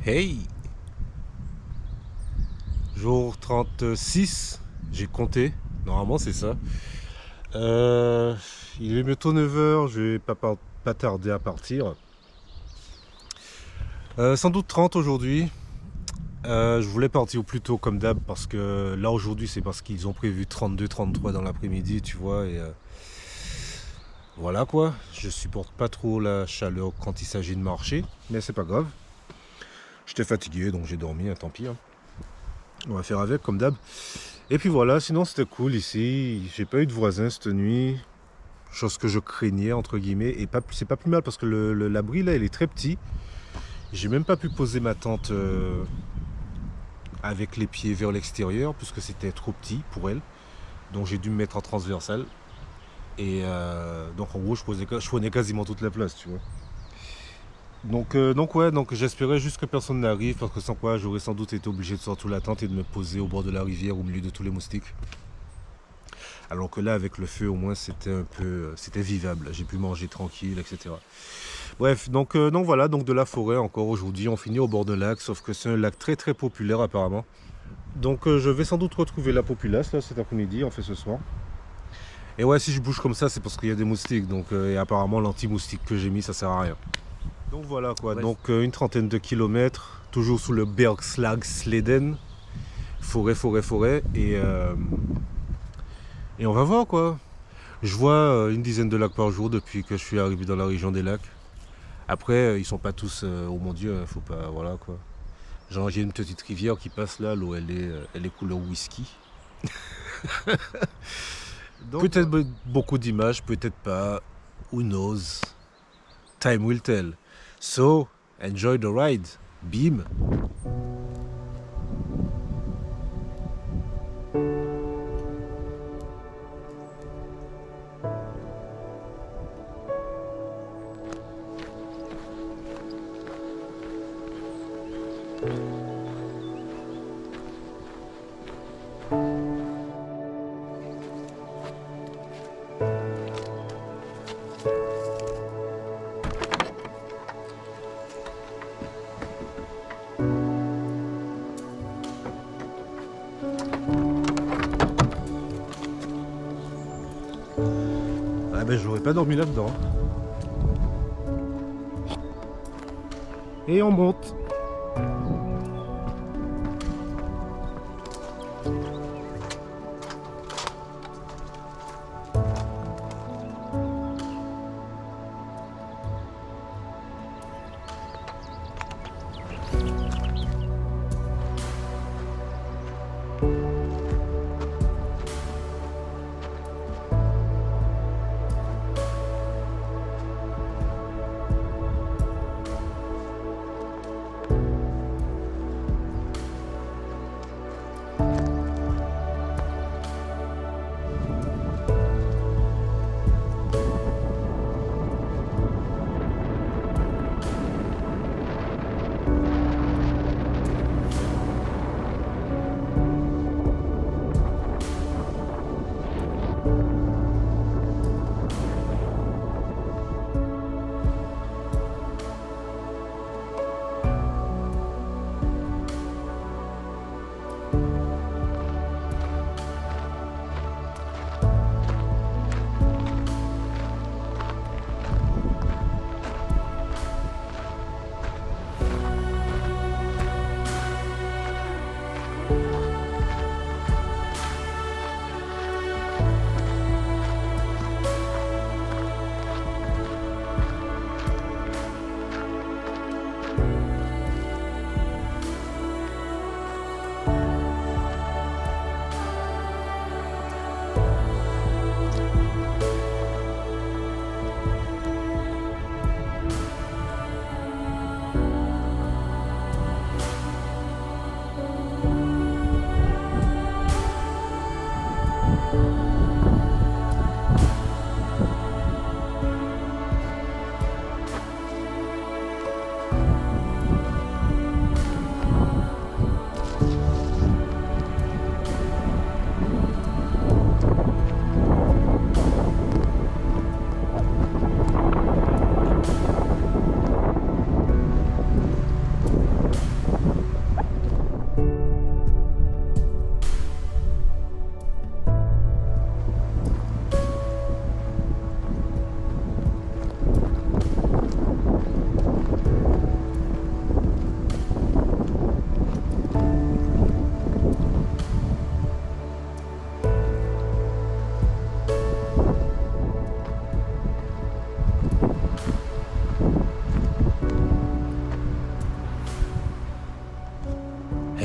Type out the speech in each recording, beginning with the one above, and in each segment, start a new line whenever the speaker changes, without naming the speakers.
Hey! Jour 36, j'ai compté. Normalement, c'est ça. Euh, il est bientôt 9 h, je vais pas tarder à partir. Sans doute 30 aujourd'hui. Je voulais partir plus tôt comme d'hab parce que là aujourd'hui c'est parce qu'ils ont prévu 32-33 dans l'après-midi, tu vois. Et voilà quoi. Je supporte pas trop la chaleur quand il s'agit de marcher, mais c'est pas grave. J'étais fatigué donc j'ai dormi, hein, tant pis, hein. On va faire avec comme d'hab. Et puis voilà, sinon c'était cool ici. J'ai pas eu de voisins cette nuit. Chose que je craignais entre guillemets. Et c'est pas plus mal parce que l'abri là il est très petit. J'ai même pas pu poser ma tente avec les pieds vers l'extérieur puisque c'était trop petit pour elle. Donc j'ai dû me mettre en transversal. Et donc en gros je prenais quasiment toute la place, tu vois. Donc ouais, donc j'espérais juste que personne n'arrive parce que sans quoi j'aurais sans doute été obligé de sortir la tente et de me poser au bord de la rivière au milieu de tous les moustiques. Alors que là, avec le feu, au moins, c'était vivable. J'ai pu manger tranquille, etc. Bref, donc voilà, donc de la forêt encore aujourd'hui. On finit au bord d'un lac, sauf que c'est un lac très très populaire apparemment. Donc je vais sans doute retrouver la populace là cet après-midi, en fait ce soir. Et ouais, si je bouge comme ça, c'est parce qu'il y a des moustiques. Donc et apparemment l'anti-moustique que j'ai mis, ça sert à rien. Donc voilà quoi. Ouais. Donc une trentaine de kilomètres, toujours sous le Bergslagsleden, forêt, forêt, forêt, et on va voir quoi. Je vois une dizaine de lacs par jour depuis que je suis arrivé dans la région des lacs. Après, ils sont pas tous, oh mon dieu, faut pas, voilà quoi. Genre j'ai une petite rivière qui passe là, l'eau elle est couleur whisky. Peut-être beaucoup d'images, peut-être pas. Who knows? Time will tell. So, enjoy the ride. Bim. Ah ben j'aurais pas dormi là-dedans. Et on monte.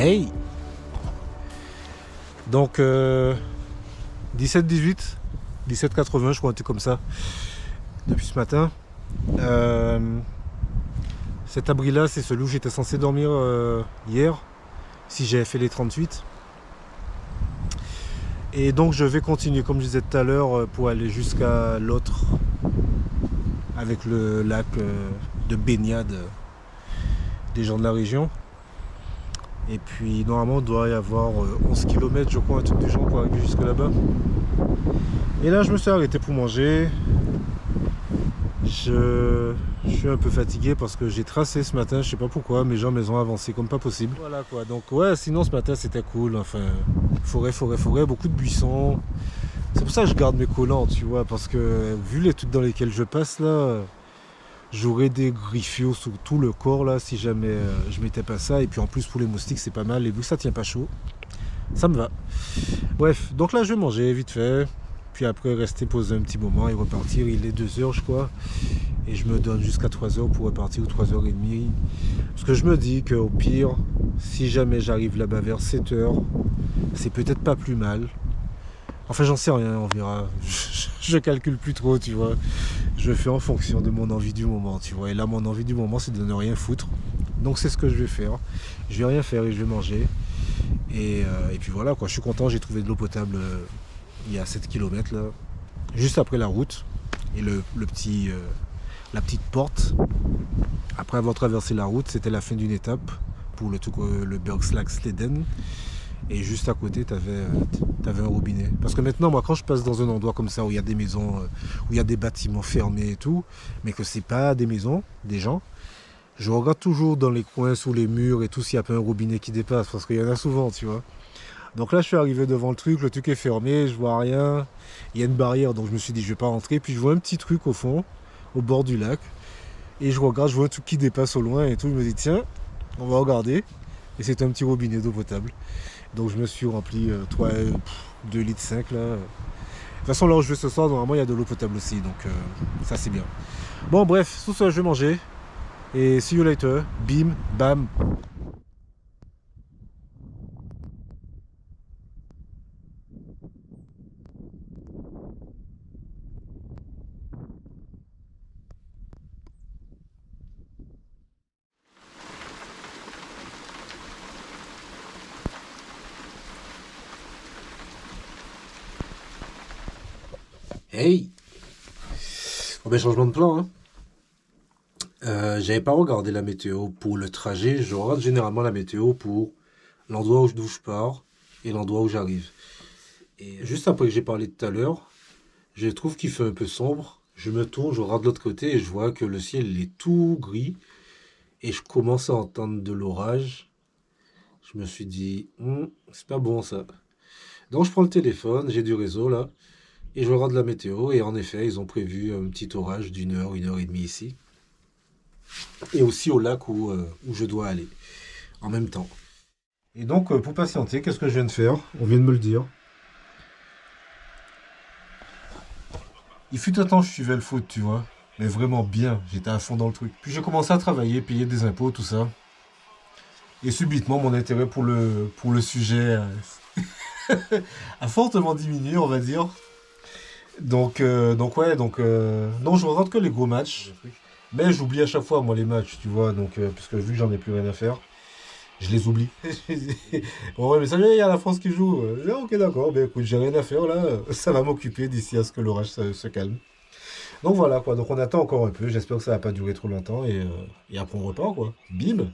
Hey! Donc 17-18, 17-80 je crois, un truc comme ça, depuis ce matin. Cet abri là c'est celui où j'étais censé dormir hier, si j'avais fait les 38. Et donc je vais continuer comme je disais tout à l'heure pour aller jusqu'à l'autre, avec le lac de baignade des gens de la région. Et puis normalement il doit y avoir 11 km je crois, un truc du genre, pour arriver jusque là-bas. Et là je me suis arrêté pour manger. Je suis un peu fatigué parce que j'ai tracé ce matin, je sais pas pourquoi, mes jambes elles ont avancé comme pas possible. Voilà quoi, donc ouais, sinon ce matin c'était cool, enfin forêt, beaucoup de buissons. C'est pour ça que je garde mes collants, tu vois, parce que vu les trucs dans lesquels je passe là, j'aurais des griffios sur tout le corps là si jamais je mettais pas ça. Et puis en plus pour les moustiques c'est pas mal, et vu que ça tient pas chaud, ça me va. Bref, donc là je vais manger vite fait, puis après rester poser un petit moment et repartir. Il est 2h je crois, et je me donne jusqu'à 3h pour repartir, ou 3h30, parce que je me dis qu'au pire, si jamais j'arrive là-bas vers 7h, c'est peut-être pas plus mal. Enfin j'en sais rien, on verra. Je calcule plus trop, tu vois. Je fais en fonction de mon envie du moment, tu vois. Et là mon envie du moment c'est de ne rien foutre. Donc c'est ce que je vais faire. Je vais rien faire et je vais manger. Et puis voilà quoi, je suis content, j'ai trouvé de l'eau potable il y a 7 km là, juste après la route. Et la petite porte, après avoir traversé la route, c'était la fin d'une étape pour le Bergslagsleden. Et juste à côté, tu avais un robinet. Parce que maintenant, moi, quand je passe dans un endroit comme ça, où il y a des maisons, où il y a des bâtiments fermés et tout, mais que c'est pas des maisons, des gens, je regarde toujours dans les coins, sous les murs et tout, s'il n'y a pas un robinet qui dépasse, parce qu'il y en a souvent, tu vois. Donc là, je suis arrivé devant le truc est fermé, je vois rien. Il y a une barrière, donc je me suis dit, je vais pas rentrer. Puis je vois un petit truc au fond, au bord du lac. Et je regarde, je vois un truc qui dépasse au loin et tout. Je me dis, tiens, on va regarder. Et c'est un petit robinet d'eau potable. Donc je me suis rempli 2 litres 5 là. De toute façon, là où je vais ce soir, normalement, il y a de l'eau potable aussi. Donc ça, c'est bien. Bon, bref, sur ce, je vais manger. Et see you later. Bim, bam. Hey! Bon ben, changement de plan, hein. J'avais pas regardé la météo pour le trajet. Je regarde généralement la météo pour l'endroit d'où je pars et l'endroit où j'arrive. Et juste après que j'ai parlé tout à l'heure, je trouve qu'il fait un peu sombre. Je me tourne, je regarde de l'autre côté et je vois que le ciel il est tout gris. Et je commence à entendre de l'orage. Je me suis dit, c'est pas bon ça. Donc je prends le téléphone, j'ai du réseau là, et je regarde la météo. Et en effet, ils ont prévu un petit orage une heure et demie ici. Et aussi au lac où je dois aller, en même temps. Et donc, pour patienter, qu'est-ce que je viens de faire? On vient de me le dire. Il fut un temps, je suivais le foot, tu vois. Mais vraiment bien, j'étais à fond dans le truc. Puis j'ai commencé à travailler, payer des impôts, tout ça. Et subitement, mon intérêt pour le sujet a fortement diminué, on va dire. Non, je regarde que les gros matchs. Mais j'oublie à chaque fois, moi, les matchs, tu vois. Donc, puisque vu que j'en ai plus rien à faire, je les oublie. Bon, ouais, mais ça y est, il y a la France qui joue. Ok, d'accord. Ben écoute, j'ai rien à faire là. Ça va m'occuper d'ici à ce que l'orage se calme. Donc voilà, quoi. Donc on attend encore un peu. J'espère que ça va pas durer trop longtemps. Et après, on repart, quoi. Bim!